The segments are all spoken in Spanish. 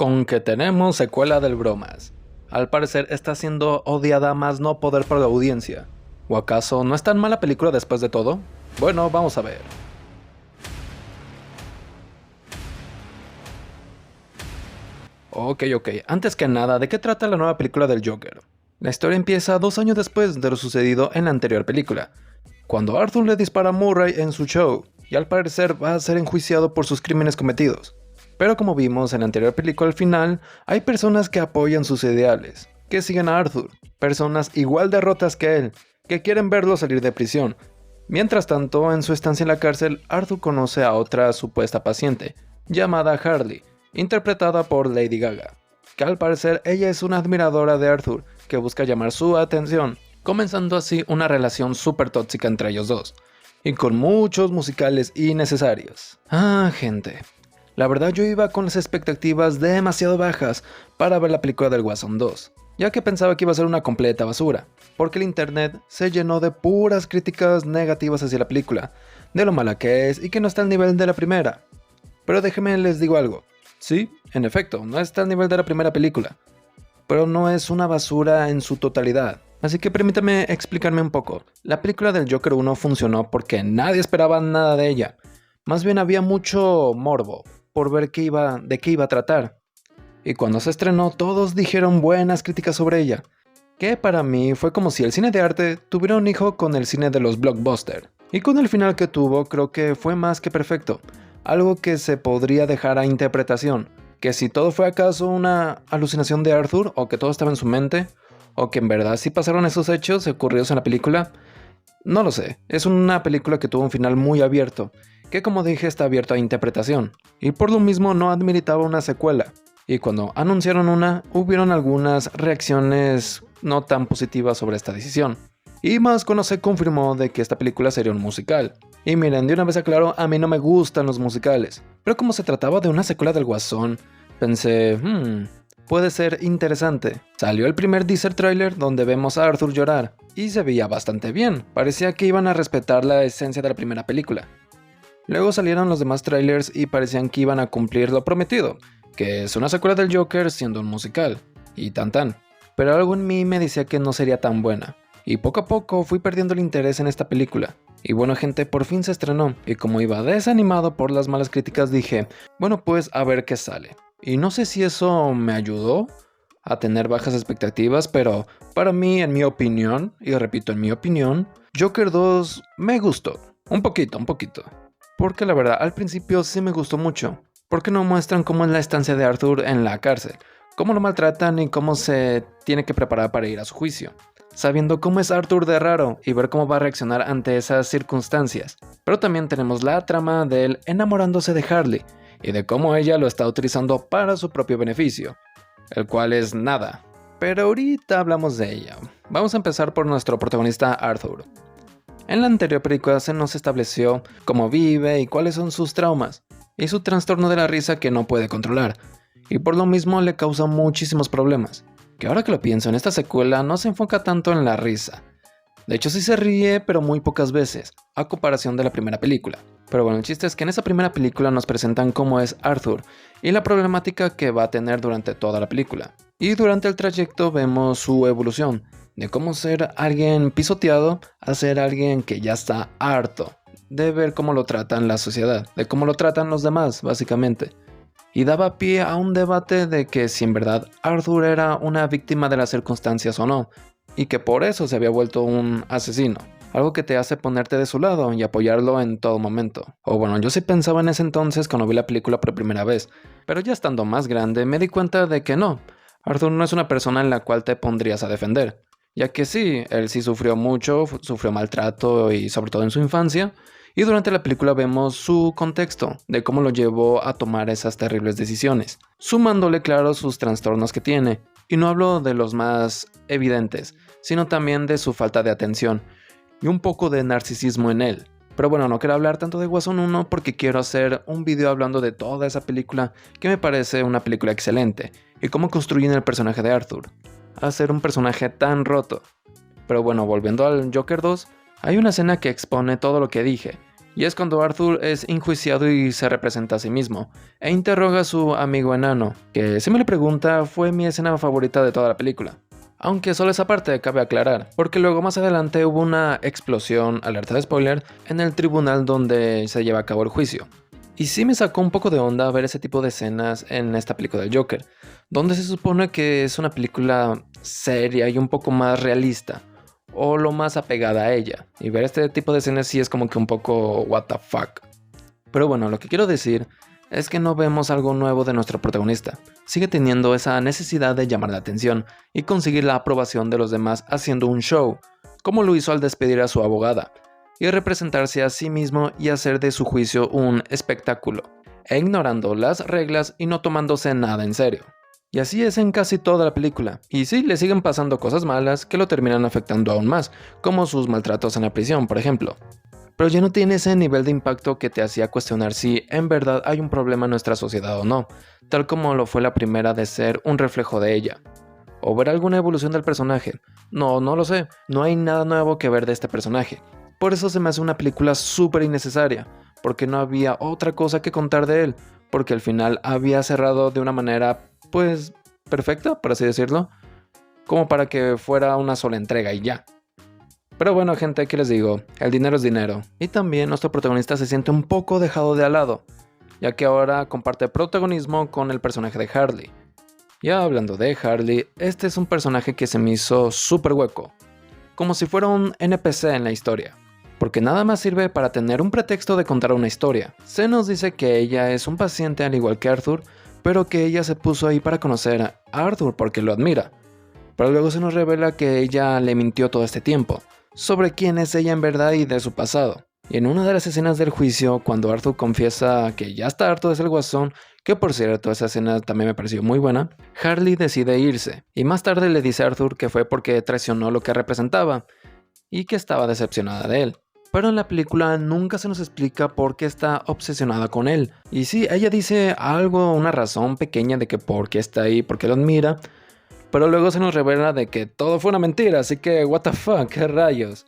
Con que tenemos secuela del Bromas. Al parecer está siendo odiada más no poder por la audiencia. ¿O acaso no es tan mala película después de todo? Bueno, vamos a ver. Ok, antes que nada, ¿de qué trata la nueva película del Joker? La historia empieza 2 años después de lo sucedido en la anterior película, cuando Arthur le dispara a Murray en su show, y al parecer va a ser enjuiciado por sus crímenes cometidos. Pero como vimos en la anterior película al final, hay personas que apoyan sus ideales, que siguen a Arthur, personas igual de rotas que él, que quieren verlo salir de prisión. Mientras tanto, en su estancia en la cárcel, Arthur conoce a otra supuesta paciente, llamada Harley, interpretada por Lady Gaga, que al parecer ella es una admiradora de Arthur, que busca llamar su atención, comenzando así una relación súper tóxica entre ellos dos, y con muchos musicales innecesarios. Gente. La verdad yo iba con las expectativas demasiado bajas para ver la película del Guasón 2, ya que pensaba que iba a ser una completa basura, porque el internet se llenó de puras críticas negativas hacia la película, de lo mala que es y que no está al nivel de la primera. Pero déjenme les digo algo, sí, en efecto, no está al nivel de la primera película, pero no es una basura en su totalidad. Así que permítame explicarme un poco. La película del Joker 1 funcionó porque nadie esperaba nada de ella, más bien había mucho morbo por ver de qué iba a tratar. Y cuando se estrenó todos dijeron buenas críticas sobre ella, que para mí fue como si el cine de arte tuviera un hijo con el cine de los blockbusters. Y con el final que tuvo creo que fue más que perfecto, algo que se podría dejar a interpretación, que si todo fue acaso una alucinación de Arthur o que todo estaba en su mente, o que en verdad sí pasaron esos hechos ocurridos en la película, no lo sé, es una película que tuvo un final muy abierto, que como dije está abierto a interpretación, y por lo mismo no admitaba una secuela, y cuando anunciaron una, hubieron algunas reacciones no tan positivas sobre esta decisión, y más cuando se confirmó de que esta película sería un musical. Y miren, de una vez aclaro, a mí no me gustan los musicales, pero como se trataba de una secuela del Guasón, pensé, puede ser interesante. Salió el primer teaser trailer donde vemos a Arthur llorar, y se veía bastante bien, parecía que iban a respetar la esencia de la primera película. Luego salieron los demás trailers y parecían que iban a cumplir lo prometido, que es una secuela del Joker siendo un musical, y tan. Pero algo en mí me decía que no sería tan buena, y poco a poco fui perdiendo el interés en esta película. Y bueno gente, por fin se estrenó, y como iba desanimado por las malas críticas dije, bueno pues a ver qué sale. Y no sé si eso me ayudó a tener bajas expectativas, pero para mí, en mi opinión, y repito en mi opinión, Joker 2 me gustó, un poquito. Porque la verdad, al principio sí me gustó mucho, porque no muestran cómo es la estancia de Arthur en la cárcel, cómo lo maltratan y cómo se tiene que preparar para ir a su juicio, sabiendo cómo es Arthur de raro y ver cómo va a reaccionar ante esas circunstancias. Pero también tenemos la trama de él enamorándose de Harley, y de cómo ella lo está utilizando para su propio beneficio, el cual es nada. Pero ahorita hablamos de ella. Vamos a empezar por nuestro protagonista Arthur. En la anterior película se nos estableció cómo vive y cuáles son sus traumas, y su trastorno de la risa que no puede controlar, y por lo mismo le causa muchísimos problemas, que ahora que lo pienso en esta secuela no se enfoca tanto en la risa. De hecho sí se ríe, pero muy pocas veces, a comparación de la primera película. Pero bueno, el chiste es que en esa primera película nos presentan cómo es Arthur, y la problemática que va a tener durante toda la película. Y durante el trayecto vemos su evolución, de cómo ser alguien pisoteado a ser alguien que ya está harto de ver cómo lo tratan la sociedad, de cómo lo tratan los demás, básicamente. Y daba pie a un debate de que si en verdad Arthur era una víctima de las circunstancias o no, y que por eso se había vuelto un asesino. Algo que te hace ponerte de su lado y apoyarlo en todo momento. O bueno, yo sí pensaba en ese entonces cuando vi la película por primera vez, pero ya estando más grande me di cuenta de que no, Arthur no es una persona en la cual te pondrías a defender. Ya que sí, él sí sufrió mucho, sufrió maltrato y sobre todo en su infancia, y durante la película vemos su contexto de cómo lo llevó a tomar esas terribles decisiones, sumándole claro sus trastornos que tiene, y no hablo de los más evidentes, sino también de su falta de atención, y un poco de narcisismo en él. Pero bueno, no quiero hablar tanto de Guasón 1 porque quiero hacer un video hablando de toda esa película que me parece una película excelente, y cómo construyen el personaje de Arthur a ser un personaje tan roto. Pero bueno, volviendo al Joker 2, hay una escena que expone todo lo que dije, Y es cuando Arthur es enjuiciado y se representa a sí mismo, e interroga a su amigo enano, que si me lo pregunta fue mi escena favorita de toda la película. Aunque solo esa parte cabe aclarar, porque luego más adelante hubo una explosión, alerta de spoiler, en el tribunal donde se lleva a cabo el juicio. Y sí me sacó un poco de onda ver ese tipo de escenas en esta película del Joker, donde se supone que es una película seria y un poco más realista, o lo más apegada a ella, y ver este tipo de escenas sí es como que un poco what the fuck. Pero bueno, lo que quiero decir es que no vemos algo nuevo de nuestro protagonista. Sigue teniendo esa necesidad de llamar la atención y conseguir la aprobación de los demás haciendo un show, como lo hizo al despedir a su abogada, y representarse a sí mismo y hacer de su juicio un espectáculo, e ignorando las reglas y no tomándose nada en serio. Y así es en casi toda la película, y sí, le siguen pasando cosas malas que lo terminan afectando aún más, como sus maltratos en la prisión, por ejemplo. Pero ya no tiene ese nivel de impacto que te hacía cuestionar si en verdad hay un problema en nuestra sociedad o no, tal como lo fue la primera de ser un reflejo de ella. ¿O ver alguna evolución del personaje? No lo sé, no hay nada nuevo que ver de este personaje. Por eso se me hace una película súper innecesaria, porque no había otra cosa que contar de él, porque al final había cerrado de una manera, pues, perfecta, por así decirlo, como para que fuera una sola entrega y ya. Pero bueno, gente, ¿qué les digo? El dinero es dinero. Y también nuestro protagonista se siente un poco dejado de lado, ya que ahora comparte protagonismo con el personaje de Harley. Ya hablando de Harley, este es un personaje que se me hizo súper hueco, como si fuera un NPC en la historia, porque nada más sirve para tener un pretexto de contar una historia. Se nos dice que ella es un paciente al igual que Arthur, pero que ella se puso ahí para conocer a Arthur porque lo admira. Pero luego se nos revela que ella le mintió todo este tiempo, sobre quién es ella en verdad y de su pasado. Y en una de las escenas del juicio, cuando Arthur confiesa que ya está harto de ser el guasón, que por cierto esa escena también me pareció muy buena, Harley decide irse, y más tarde le dice a Arthur que fue porque traicionó lo que representaba, y que estaba decepcionada de él. Pero en la película nunca se nos explica por qué está obsesionada con él. Y sí, ella dice algo, una razón pequeña de que por qué está ahí, por qué lo admira, pero luego se nos revela de que todo fue una mentira, así que what the fuck, qué rayos.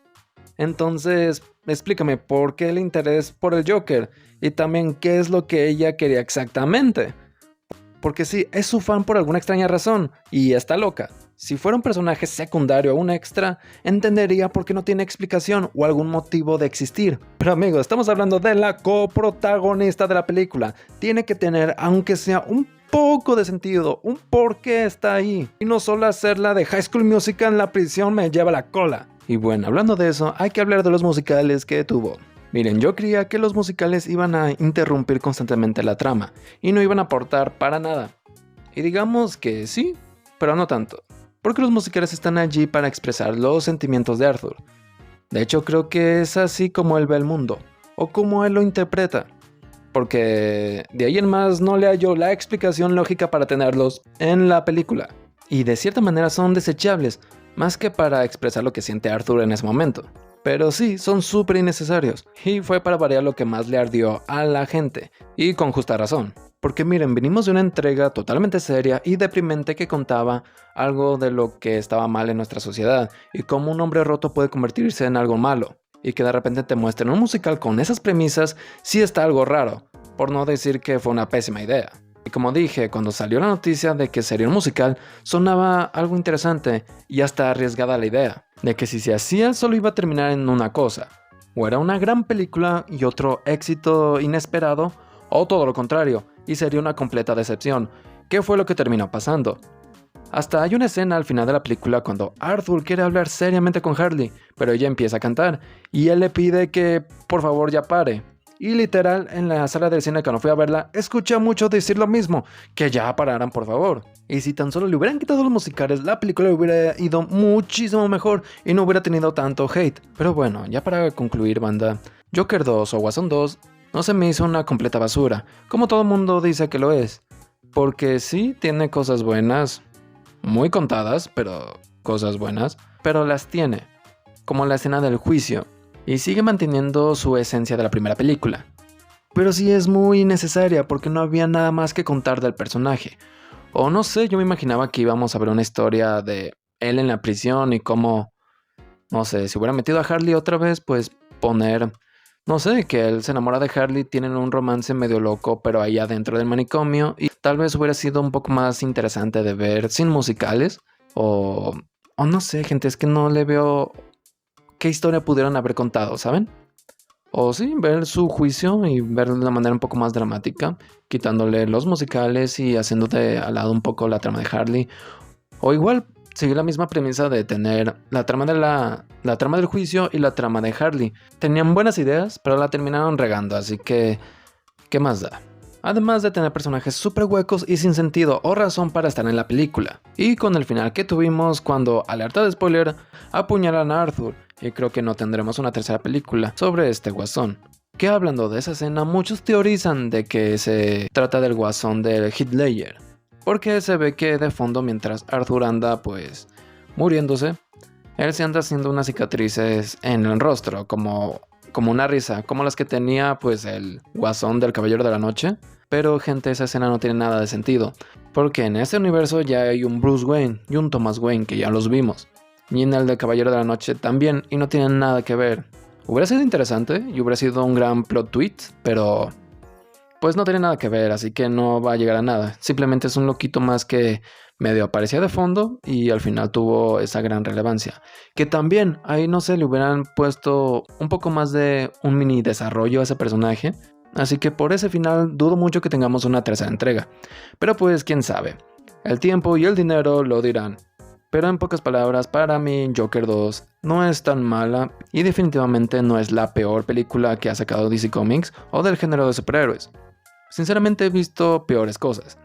Entonces, explícame por qué el interés por el Joker y también qué es lo que ella quería exactamente. Porque sí, es su fan por alguna extraña razón y está loca. Si fuera un personaje secundario o un extra, entendería por qué no tiene explicación o algún motivo de existir. Pero amigos, estamos hablando de la coprotagonista de la película. Tiene que tener, aunque sea un poco de sentido, un por qué está ahí. Y no solo hacerla de High School Musical en la prisión me lleva la cola. Y bueno, hablando de eso, hay que hablar de los musicales que tuvo. Miren, yo creía que los musicales iban a interrumpir constantemente la trama y no iban a aportar para nada. Y digamos que sí, pero no tanto. Porque los musicales están allí para expresar los sentimientos de Arthur. De hecho, creo que es así como él ve el mundo, o como él lo interpreta. Porque de ahí en más no le hallo la explicación lógica para tenerlos en la película. Y de cierta manera son desechables, más que para expresar lo que siente Arthur en ese momento. Pero sí, son súper innecesarios, y fue para variar lo que más le ardió a la gente, y con justa razón. Porque miren, venimos de una entrega totalmente seria y deprimente que contaba algo de lo que estaba mal en nuestra sociedad, y cómo un hombre roto puede convertirse en algo malo, y que de repente te muestren un musical con esas premisas, sí está algo raro, por no decir que fue una pésima idea. Y como dije, cuando salió la noticia de que sería un musical, sonaba algo interesante y hasta arriesgada la idea, de que si se hacía solo iba a terminar en una cosa, o era una gran película y otro éxito inesperado, o todo lo contrario, y sería una completa decepción, que fue lo que terminó pasando. Hasta hay una escena al final de la película cuando Arthur quiere hablar seriamente con Harley, pero ella empieza a cantar, y él le pide que por favor ya pare. Y literal, en la sala del cine cuando fui a verla, escuché a muchos decir lo mismo, que ya pararan por favor. Y si tan solo le hubieran quitado los musicales, la película hubiera ido muchísimo mejor y no hubiera tenido tanto hate. Pero bueno, ya para concluir, banda, Joker 2 o Guasón 2 no se me hizo una completa basura, como todo el mundo dice que lo es. Porque sí, tiene cosas buenas, muy contadas, pero cosas buenas, pero las tiene, como la escena del juicio, y sigue manteniendo su esencia de la primera película. Pero sí es muy necesaria porque no había nada más que contar del personaje. O no sé, yo me imaginaba que íbamos a ver una historia de él en la prisión y cómo, no sé, si hubiera metido a Harley otra vez, pues poner No sé, que él se enamora de Harley, tienen un romance medio loco, pero ahí adentro del manicomio, y tal vez hubiera sido un poco más interesante de ver sin musicales, o, o no sé, gente, es que no le veo qué historia pudieron haber contado, ¿saben? O sí, ver su juicio y verlo de una manera un poco más dramática, quitándole los musicales y haciendo de al lado un poco la trama de Harley. O igual, seguir la misma premisa de tener la trama la trama del juicio y la trama de Harley. Tenían buenas ideas, pero la terminaron regando, así que ¿qué más da? Además de tener personajes súper huecos y sin sentido o razón para estar en la película. Y con el final que tuvimos cuando, alerta de spoiler, apuñalan a Arthur, y creo que no tendremos una tercera película sobre este guasón. Que hablando de esa escena, muchos teorizan de que se trata del guasón del Heath Ledger, porque se ve que de fondo mientras Arthur anda pues muriéndose, él se anda haciendo unas cicatrices en el rostro, como una risa, como las que tenía pues el guasón del Caballero de la Noche. Pero gente, esa escena no tiene nada de sentido, porque en este universo ya hay un Bruce Wayne y un Thomas Wayne que ya los vimos, y en el del Caballero de la Noche también, y no tienen nada que ver. Hubiera sido interesante y hubiera sido un gran plot twist, pero pues no tiene nada que ver, así que no va a llegar a nada. Simplemente es un loquito más que medio aparecía de fondo y al final tuvo esa gran relevancia. Que también ahí no sé, le hubieran puesto un poco más de un mini desarrollo a ese personaje. Así que por ese final dudo mucho que tengamos una tercera entrega. Pero pues quién sabe. El tiempo y el dinero lo dirán. Pero en pocas palabras, para mí Joker 2 no es tan mala y definitivamente no es la peor película que ha sacado DC Comics o del género de superhéroes. Sinceramente he visto peores cosas,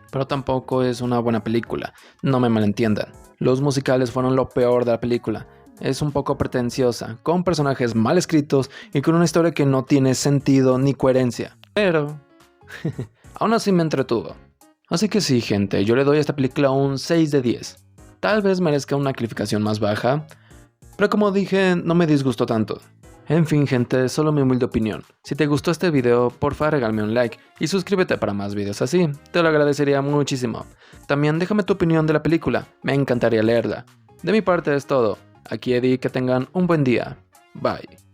pero tampoco es una buena película, no me malentiendan. Los musicales fueron lo peor de la película. Es un poco pretenciosa, con personajes mal escritos y con una historia que no tiene sentido ni coherencia. Pero aún así me entretuvo. Así que sí, gente, yo le doy a esta película un 6 de 10. Tal vez merezca una calificación más baja, pero como dije, no me disgustó tanto. En fin, gente, solo mi humilde opinión. Si te gustó este video, porfa regálame un like y suscríbete para más videos así, te lo agradecería muchísimo. También déjame tu opinión de la película, me encantaría leerla. De mi parte es todo. Aquí Eddie, que tengan un buen día. Bye.